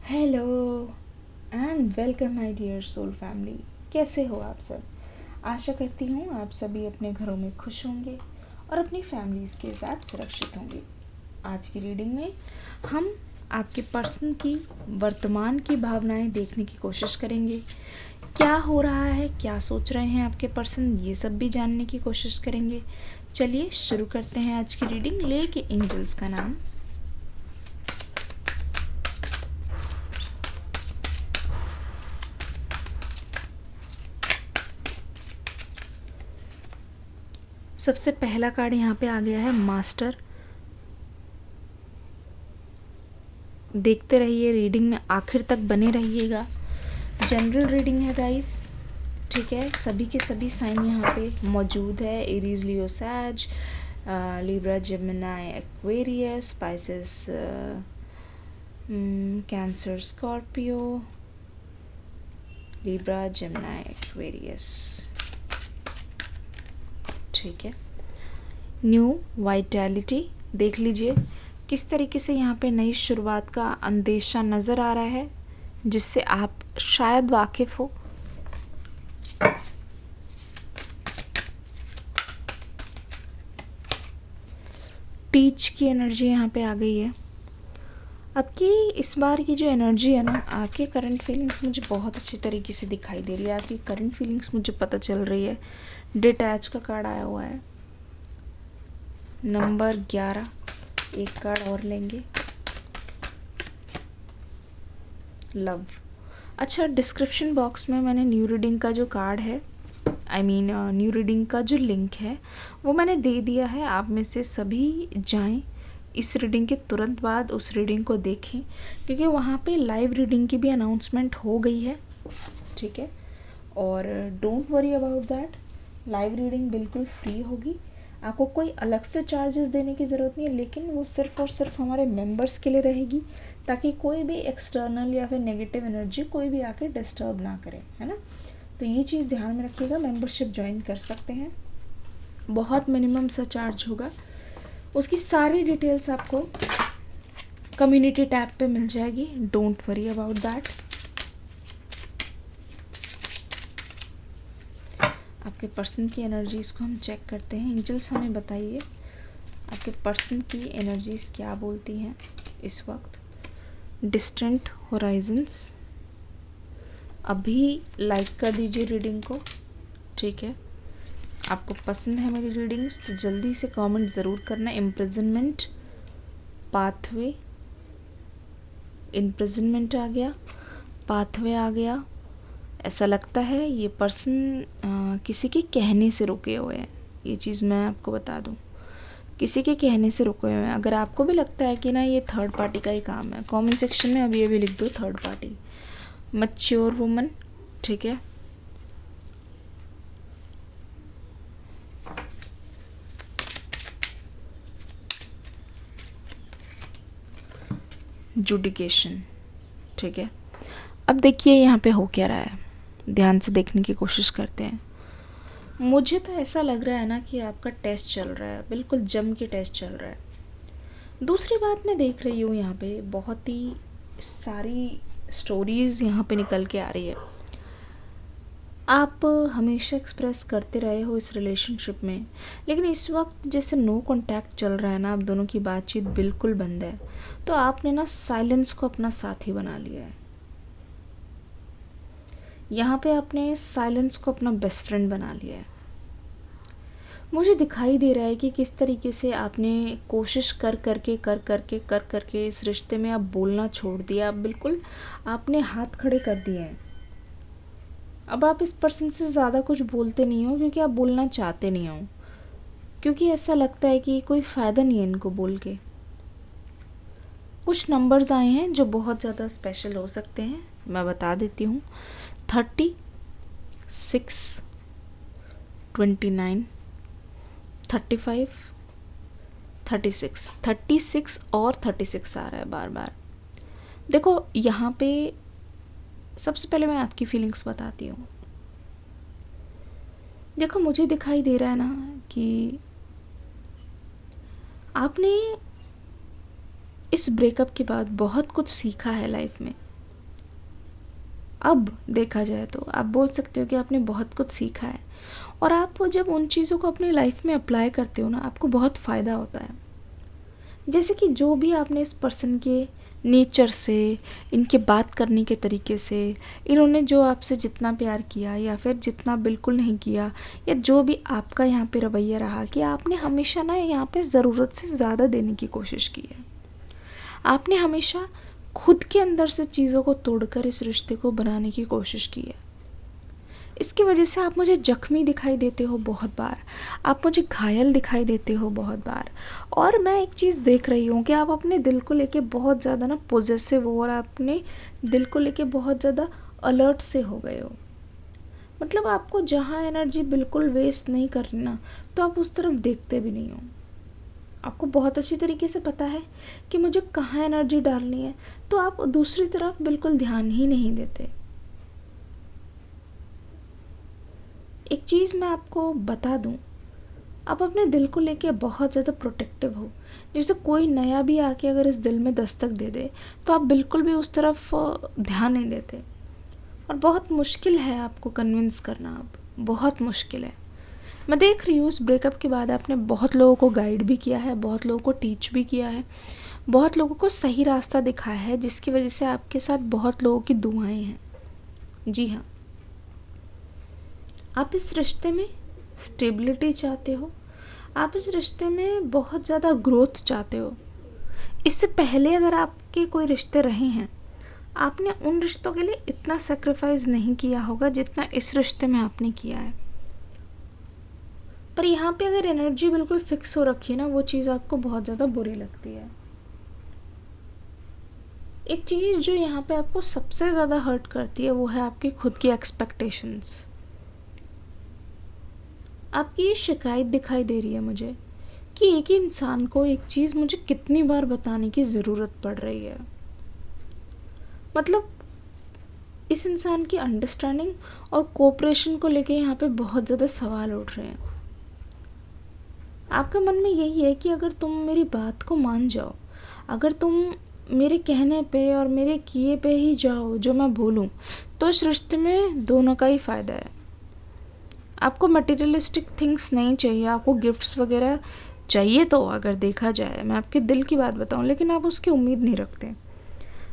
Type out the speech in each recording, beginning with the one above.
Hello and welcome my dear soul family. कैसे हो आप सब? आशा करती हूँ आप सभी अपने घरों में खुश होंगे और अपनी फैमिलीज़ के साथ सुरक्षित होंगे। आज की रीडिंग में हम आपके पर्सन की वर्तमान की भावनाएं देखने की कोशिश करेंगे। क्या हो रहा है, क्या सोच रहे हैं आपके पर्सन, ये सब भी जानने की कोशिश करेंगे। चलिए शुरू करते हैं आज की रीडिंग। लेके एंजल्स का नाम। सबसे पहला कार्ड यहाँ पे आ गया है मास्टर। देखते रहिए, रीडिंग में आखिर तक बने रहिएगा। जनरल रीडिंग है गाइस, ठीक है। सभी के सभी साइन यहाँ पे मौजूद है। एरीज, लियो, सैज, Libra, Gemini, Aquarius, spices, Cancer, Scorpio, Libra, Gemini, Aquarius, ठीक है। न्यू वाइटैलिटी, देख लीजिए किस तरीके से यहाँ पे नई शुरुआत का अंदेशा नज़र आ रहा है जिससे आप शायद वाकिफ़ हो। टीच की एनर्जी यहाँ पे आ गई है। आपकी इस बार की जो एनर्जी है ना, आपके करंट फीलिंग्स मुझे बहुत अच्छी तरीके से दिखाई दे रही है। आपकी करंट फीलिंग्स मुझे पता चल रही है। डिटैच का कार्ड आया हुआ है, नंबर 11। एक कार्ड और लेंगे, लव। अच्छा, डिस्क्रिप्शन बॉक्स में मैंने न्यू रीडिंग का जो कार्ड है, न्यू रीडिंग का जो लिंक है वो मैंने दे दिया है। आप में से सभी जाएं, इस रीडिंग के तुरंत बाद उस रीडिंग को देखें, क्योंकि वहाँ पे लाइव रीडिंग की भी अनाउंसमेंट हो गई है, ठीक है। और don't worry about that, live reading बिल्कुल फ्री होगी। आपको कोई अलग से चार्जेस देने की ज़रूरत नहीं है, लेकिन वो सिर्फ़ और सिर्फ हमारे मेंबर्स के लिए रहेगी, ताकि कोई भी एक्सटर्नल या फिर नेगेटिव एनर्जी कोई भी आके डिस्टर्ब ना करे, है ना। तो ये चीज़ ध्यान में रखिएगा। मेंबरशिप ज्वाइन कर सकते हैं, बहुत मिनिमम सा चार्ज होगा। उसकी सारी डिटेल्स आपको कम्युनिटी टैब पे मिल जाएगी। Don't worry about that. आपके पर्सन की एनर्जीज़ को हम चेक करते हैं। एंजल्स हमें बताइए आपके पर्सन की एनर्जीज़ क्या बोलती हैं इस वक्त। डिस्टेंट होराइजन्स, अभी लाइक कर दीजिए रीडिंग को, ठीक है। आपको पसंद है मेरी रीडिंग्स तो जल्दी से कमेंट ज़रूर करना। इम्प्रिजनमेंट, पाथवे, इम्प्रिजनमेंट आ गया, पाथवे आ गया। ऐसा लगता है ये पर्सन किसी के कहने से रुके हुए हैं। ये चीज़ मैं आपको बता दूं, किसी के कहने से रुके हुए हैं। अगर आपको भी लगता है कि ना ये थर्ड पार्टी का ही काम है, कमेंट सेक्शन में अभी अभी लिख दो थर्ड पार्टी। मैच्योर वुमन, ठीक है। जुडिकेशन, ठीक है। अब देखिए यहाँ पे हो क्या रहा है, ध्यान से देखने की कोशिश करते हैं। मुझे तो ऐसा लग रहा है ना कि आपका टेस्ट चल रहा है, बिल्कुल जम के टेस्ट चल रहा है। दूसरी बात मैं देख रही हूँ यहाँ पे बहुत ही सारी स्टोरीज़ यहाँ पे निकल के आ रही है। आप हमेशा एक्सप्रेस करते रहे हो इस रिलेशनशिप में, लेकिन इस वक्त जैसे नो कांटेक्ट चल रहा है ना, आप दोनों की बातचीत बिल्कुल बंद है, तो आपने ना साइलेंस को अपना साथी बना लिया है। यहाँ पे आपने साइलेंस को अपना बेस्ट फ्रेंड बना लिया है। मुझे दिखाई दे रहा है कि किस तरीके से आपने कोशिश कर करके इस रिश्ते में आप बोलना छोड़ दिया। आप बिल्कुल आपने हाथ खड़े कर दिए हैं। अब आप इस पर्सन से ज़्यादा कुछ बोलते नहीं हो, क्योंकि आप बोलना चाहते नहीं हो, क्योंकि ऐसा लगता है कि कोई फ़ायदा नहीं है इनको बोल के। कुछ नंबर्स आए हैं जो बहुत ज़्यादा स्पेशल हो सकते हैं, मैं बता देती हूँ। 36, 29, 35, 36 और 36 आ रहा है बार बार। देखो यहाँ पे सबसे पहले मैं आपकी फीलिंग्स बताती हूँ। देखो मुझे दिखाई दे रहा है ना कि आपने इस ब्रेकअप के बाद बहुत कुछ सीखा है लाइफ में। अब देखा जाए तो आप बोल सकते हो कि आपने बहुत कुछ सीखा है, और आप जब उन चीज़ों को अपनी लाइफ में अप्लाई करते हो ना, आपको बहुत फ़ायदा होता है। जैसे कि जो भी आपने इस पर्सन के नेचर से, इनके बात करने के तरीके से, इन्होंने जो आपसे जितना प्यार किया या फिर जितना बिल्कुल नहीं किया, या जो भी आपका यहाँ पे रवैया रहा कि आपने हमेशा ना यहाँ पे ज़रूरत से ज़्यादा देने की कोशिश की है, आपने हमेशा खुद के अंदर से चीज़ों को तोड़कर इस रिश्ते को बनाने की कोशिश की है। इसकी वजह से आप मुझे जख्मी दिखाई देते हो बहुत बार, आप मुझे घायल दिखाई देते हो बहुत बार, और मैं एक चीज़ देख रही हूँ कि आप अपने दिल को लेके बहुत ज़्यादा ना पॉजेसिव हो, और अपने दिल को लेके बहुत ज़्यादा अलर्ट से हो गए हो। मतलब आपको जहाँ एनर्जी बिल्कुल वेस्ट नहीं करना, तो आप उस तरफ देखते भी नहीं हो। आपको बहुत अच्छी तरीके से पता है कि मुझे कहाँ एनर्जी डालनी है, तो आप दूसरी तरफ बिल्कुल ध्यान ही नहीं देते। एक चीज़ मैं आपको बता दूं, आप अपने दिल को लेके बहुत ज़्यादा प्रोटेक्टिव हो। जैसे कोई नया भी आके अगर इस दिल में दस्तक दे दे, तो आप बिल्कुल भी उस तरफ ध्यान नहीं देते, और बहुत मुश्किल है आपको कन्विंस करना। अब बहुत मुश्किल है। मैं देख रही हूँ, उस ब्रेकअप के बाद आपने बहुत लोगों को गाइड भी किया है, बहुत लोगों को टीच भी किया है, बहुत लोगों को सही रास्ता दिखाया है, जिसकी वजह से आपके साथ बहुत लोगों की दुआएं हैं। जी हाँ, आप इस रिश्ते में स्टेबिलिटी चाहते हो, आप इस रिश्ते में बहुत ज़्यादा ग्रोथ चाहते हो। इससे पहले अगर आपके कोई रिश्ते रहे हैं, आपने उन रिश्तों के लिए इतना सेक्रीफाइस नहीं किया होगा जितना इस रिश्ते में आपने किया है। पर यहाँ पे अगर एनर्जी बिल्कुल फिक्स हो रखी है ना, वो चीज़ आपको बहुत ज़्यादा बुरी लगती है। एक चीज़ जो यहाँ पे आपको सबसे ज़्यादा हर्ट करती है, वो है आपकी खुद की एक्सपेक्टेशंस। आपकी ये शिकायत दिखाई दे रही है मुझे कि एक ही इंसान को एक चीज़ मुझे कितनी बार बताने की ज़रूरत पड़ रही है। मतलब इस इंसान की अंडरस्टैंडिंग और कोऑपरेशन को लेके यहाँ पे बहुत ज़्यादा सवाल उठ रहे हैं। आपके मन में यही है कि अगर तुम मेरी बात को मान जाओ, अगर तुम मेरे कहने पे और मेरे किए पे ही जाओ जो मैं बोलूँ, तो इस रिश्ते में दोनों का ही फ़ायदा है। आपको मटेरियलिस्टिक थिंग्स नहीं चाहिए, आपको गिफ्ट्स वगैरह चाहिए तो अगर देखा जाए, मैं आपके दिल की बात बताऊं, लेकिन आप उसकी उम्मीद नहीं रखते।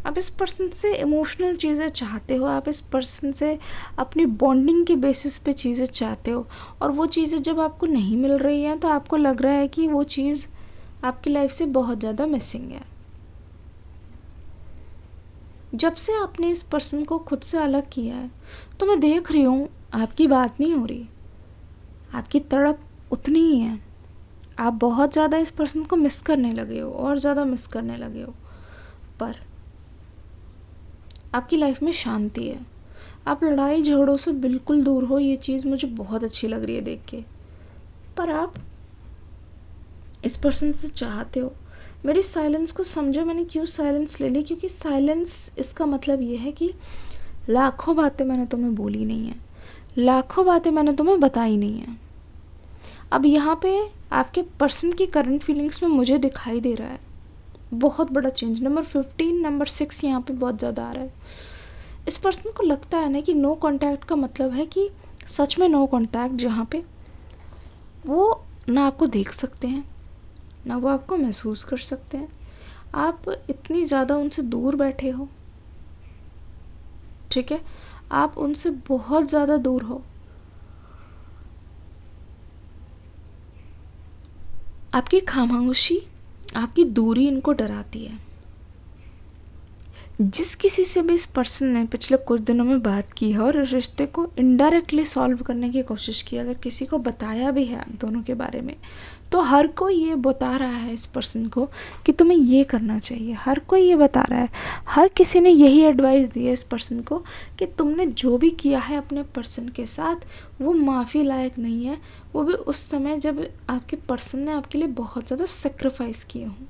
आप इस पर्सन से इमोशनल चीज़ें चाहते हो, आप इस पर्सन से अपनी बॉन्डिंग के बेसिस पे चीज़ें चाहते हो, और वो चीज़ें जब आपको नहीं मिल रही हैं तो आपको लग रहा है कि वो चीज़ आपकी लाइफ से बहुत ज़्यादा मिसिंग है। जब से आपने इस पर्सन को खुद से अलग किया है, तो मैं देख रही हूँ आपकी बात नहीं हो रही, आपकी तड़प उतनी ही है। आप बहुत ज़्यादा इस पर्सन को मिस करने लगे हो, और ज़्यादा मिस करने लगे हो। पर आपकी लाइफ में शांति है, आप लड़ाई झगड़ों से बिल्कुल दूर हो, ये चीज़ मुझे बहुत अच्छी लग रही है देख के। पर आप इस पर्सन से चाहते हो। मेरी साइलेंस को समझो, मैंने क्यों साइलेंस ले ली, क्योंकि साइलेंस इसका मतलब ये है कि लाखों बातें मैंने तुम्हें बोली नहीं है, लाखों बातें मैंने तुम्हें बताई नहीं है। अब यहाँ पे आपके पर्सन की करंट फीलिंग्स में मुझे दिखाई दे रहा है बहुत बड़ा चेंज। नंबर 15, नंबर 6 यहाँ पे बहुत ज़्यादा आ रहा है। इस पर्सन को लगता है ना कि नो कांटेक्ट का मतलब है कि सच में नो कांटेक्ट, जहाँ पे वो ना आपको देख सकते हैं, ना वो आपको महसूस कर सकते हैं। आप इतनी ज़्यादा उनसे दूर बैठे हो, ठीक है, आप उनसे बहुत ज़्यादा दूर हो। आपकी खामोशी, आपकी दूरी इनको डराती है। जिस किसी से भी इस पर्सन ने पिछले कुछ दिनों में बात की है और इस रिश्ते को इनडायरेक्टली सॉल्व करने की कोशिश की, अगर किसी को बताया भी है आप दोनों के बारे में, तो हर कोई ये बता रहा है इस पर्सन को कि तुम्हें ये करना चाहिए। हर कोई ये बता रहा है, हर किसी ने यही एडवाइस दी है इस पर्सन को कि तुमने जो भी किया है अपने पर्सन के साथ, वो माफ़ी लायक नहीं है, वो भी उस समय जब आपके पर्सन ने आपके लिए बहुत ज़्यादा सेक्रीफाइस किए हों।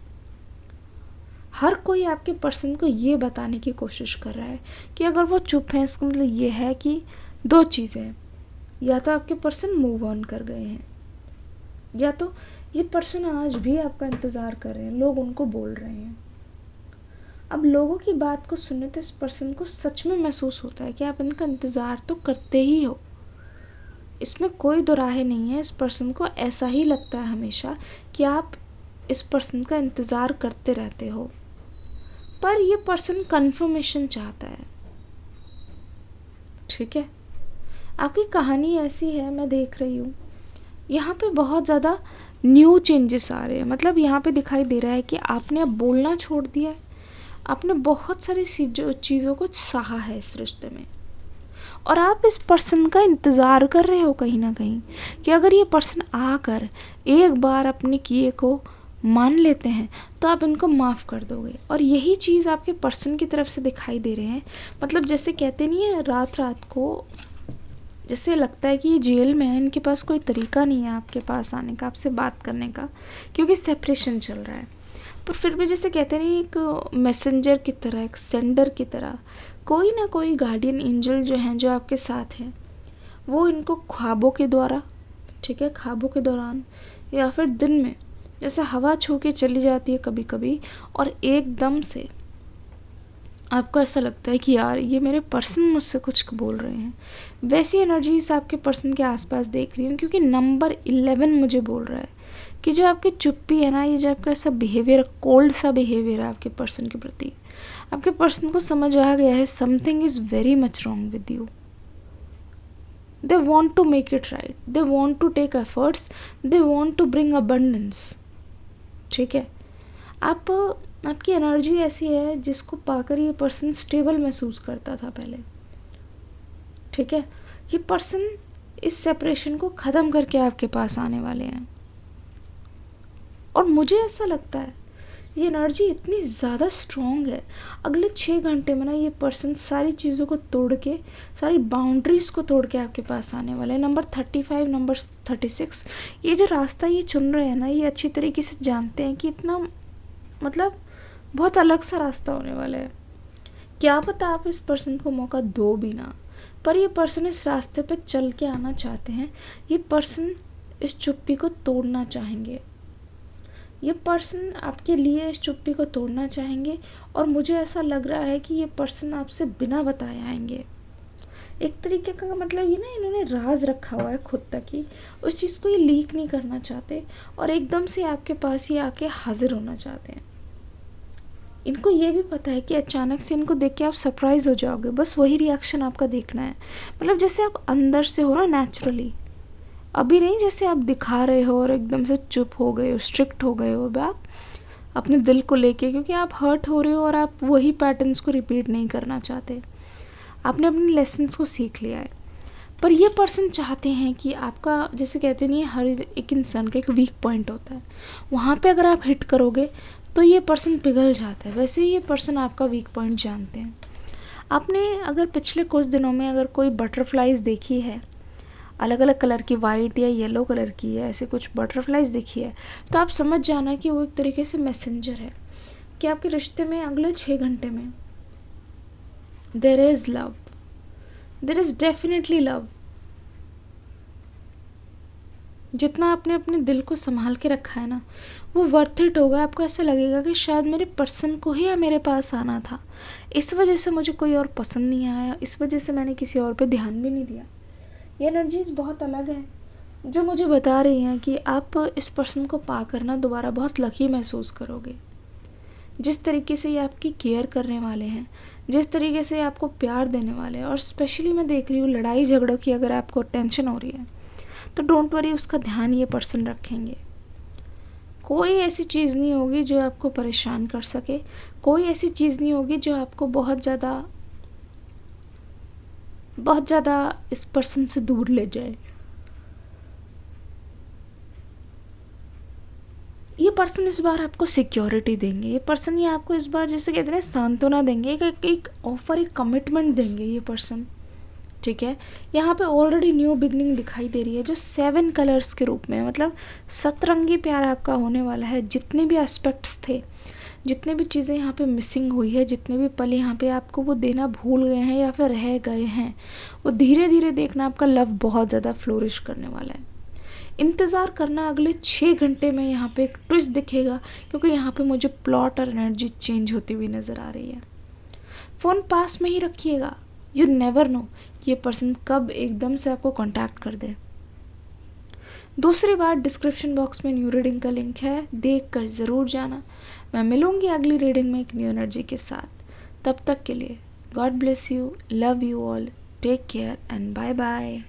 हर कोई आपके पर्सन को ये बताने की कोशिश कर रहा है कि अगर वो चुप है, इसका मतलब ये है कि दो चीज़ें हैं, या तो आपके पर्सन मूव ऑन कर गए हैं, या तो ये पर्सन आज भी आपका इंतज़ार कर रहे हैं, लोग उनको बोल रहे हैं। अब लोगों की बात को सुने तो इस पर्सन को सच में महसूस होता है कि आप इनका इंतज़ार तो करते ही हो, इसमें कोई दो राहे नहीं है। इस पर्सन को ऐसा ही लगता है हमेशा कि आप इस पर्सन का इंतज़ार करते रहते हो, पर ये पर्सन कंफर्मेशन चाहता है। ठीक है, आपकी कहानी ऐसी है, मैं देख रही हूँ यहाँ पे बहुत ज़्यादा न्यू चेंजेस आ रहे हैं। मतलब यहाँ पे दिखाई दे रहा है कि आपने अब बोलना छोड़ दिया है, आपने बहुत सारी चीज़ों को सहा है इस रिश्ते में, और आप इस पर्सन का इंतज़ार कर रहे हो कहीं ना कहीं कि अगर ये पर्सन आकर एक बार अपने किए को मान लेते हैं तो आप इनको माफ़ कर दोगे। और यही चीज़ आपके पर्सन की तरफ से दिखाई दे रहे हैं। मतलब जैसे कहते नहीं है, रात रात को जैसे लगता है कि ये जेल में है, इनके पास कोई तरीका नहीं है आपके पास आने का, आपसे बात करने का, क्योंकि सेपरेशन चल रहा है। पर फिर भी जैसे कहते नहीं, एक मैसेंजर की तरह, एक सेंडर की तरह कोई ना कोई गार्डियन एंजल जो हैं, जो आपके साथ हैं, वो इनको ख्वाबों के द्वारा, ठीक है, ख्वाबों के दौरान या फिर दिन में जैसे हवा छू के चली जाती है कभी कभी, और एकदम से आपको ऐसा लगता है कि यार ये मेरे पर्सन मुझसे कुछ बोल रहे हैं। वैसी एनर्जीज आपके पर्सन के आसपास देख रही हूँ, क्योंकि नंबर 11 मुझे बोल रहा है कि जो आपकी चुप्पी है ना, ये जो आपका ऐसा बिहेवियर, कोल्ड सा बिहेवियर है आपके पर्सन के प्रति, आपके पर्सन को समझ आ गया है something is very much wrong with you. They want to make it right, they want to take efforts, they want to bring abundance. ठीक है, आपकी एनर्जी ऐसी है जिसको पाकर ये पर्सन स्टेबल महसूस करता था पहले। ठीक है, ये पर्सन इस सेपरेशन को ख़त्म करके आपके पास आने वाले हैं, और मुझे ऐसा लगता है ये एनर्जी इतनी ज़्यादा स्ट्रॉन्ग है, अगले 6 घंटे में ना ये पर्सन सारी चीज़ों को तोड़ के, सारी बाउंड्रीज़ को तोड़ के आपके पास आने वाले हैं। नंबर 35, नंबर 36, ये जो रास्ता ये चुन रहे हैं ना, ये अच्छी तरीके से जानते हैं कि इतना मतलब बहुत अलग सा रास्ता होने वाला है। क्या पता आप इस पर्सन को मौका दो भी ना, पर ये पर्सन इस रास्ते पे चल के आना चाहते हैं। ये पर्सन इस चुप्पी को तोड़ना चाहेंगे, ये पर्सन आपके लिए इस चुप्पी को तोड़ना चाहेंगे, और मुझे ऐसा लग रहा है कि ये पर्सन आपसे बिना बताए आएंगे। एक तरीके का मतलब ये ना, इन्होंने राज रखा हुआ है खुद तक ही, उस चीज़ को ये लीक नहीं करना चाहते, और एकदम से आपके पास ही आके हाजिर होना चाहते हैं। इनको ये भी पता है कि अचानक से इनको देख के आप सरप्राइज हो जाओगे, बस वही रिएक्शन आपका देखना है। मतलब जैसे आप अंदर से हो ना नेचुरली, अभी नहीं जैसे आप दिखा रहे हो और एकदम से चुप हो गए हो, स्ट्रिक्ट हो गए हो अब आप अपने दिल को लेके, क्योंकि आप हर्ट हो रहे हो और आप वही पैटर्न्स को रिपीट नहीं करना चाहते। आपने अपने लेसन्स को सीख लिया है। पर ये पर्सन चाहते हैं कि आपका, जैसे कहते नहीं, हर एक इंसान का एक वीक पॉइंट होता है, वहाँ पे अगर आप हिट करोगे तो ये पर्सन पिघल जाता है। वैसे ही ये पर्सन आपका वीक पॉइंट जानते हैं। आपने अगर पिछले कुछ दिनों में अगर कोई बटरफ्लाइज देखी है, अलग अलग कलर की, वाइट या येलो कलर की है, ऐसे कुछ बटरफ्लाइज देखी है, तो आप समझ जाना कि वो एक तरीके से मैसेंजर है कि आपके रिश्ते में अगले 6 घंटे में there is love, there is definitely love. जितना आपने अपने दिल को संभाल के रखा है ना, वो वर्थ इट होगा। आपको ऐसा लगेगा कि शायद मेरे पर्सन को ही मेरे पास आना था, इस वजह से मुझे कोई और पसंद नहीं आया, इस वजह से मैंने किसी और पे ध्यान भी नहीं दिया। ये एनर्जीज बहुत अलग है जो मुझे बता रही हैं कि आप इस पर्सन को पा कर ना दोबारा बहुत लकी महसूस करोगे। जिस तरीके से ये आपकी केयर करने वाले हैं, जिस तरीके से आपको प्यार देने वाले हैं, और स्पेशली मैं देख रही हूँ लड़ाई झगड़ों की अगर आपको टेंशन हो रही है तो डोंट वरी, उसका ध्यान ये पर्सन रखेंगे। कोई ऐसी चीज़ नहीं होगी जो आपको परेशान कर सके, कोई ऐसी चीज़ नहीं होगी जो आपको बहुत ज़्यादा इस पर्सन से दूर ले जाए। ये पर्सन इस बार आपको सिक्योरिटी देंगे, ये पर्सन ये आपको इस बार जैसे कहते हैं सांत्वना देंगे, एक ऑफर, एक कमिटमेंट देंगे ये पर्सन। ठीक है, यहाँ पे ऑलरेडी न्यू बिगनिंग दिखाई दे रही है जो 7 कलर्स के रूप में, मतलब सतरंगी प्यार आपका होने वाला है। जितने भी एस्पेक्ट्स थे, जितने भी चीज़ें यहाँ पे मिसिंग हुई है, जितने भी पल यहाँ पे आपको वो देना भूल गए हैं या फिर रह गए हैं, वो धीरे धीरे देखना आपका लव बहुत ज़्यादा फ्लोरिश करने वाला है। इंतज़ार करना अगले 6 घंटे में यहाँ पे एक ट्विस्ट दिखेगा, क्योंकि यहाँ पे मुझे प्लॉट और एनर्जी चेंज होती हुई नज़र आ रही है। फ़ोन पास में ही रखिएगा, यू नेवर नो ये पर्सन कब एकदम से आपको कांटेक्ट कर दे। दूसरी बात, डिस्क्रिप्शन बॉक्स में न्यू रीडिंग का लिंक है, देख कर ज़रूर जाना। मैं मिलूँगी अगली रीडिंग में एक न्यू एनर्जी के साथ। तब तक के लिए God bless you, love you all, take care and bye bye.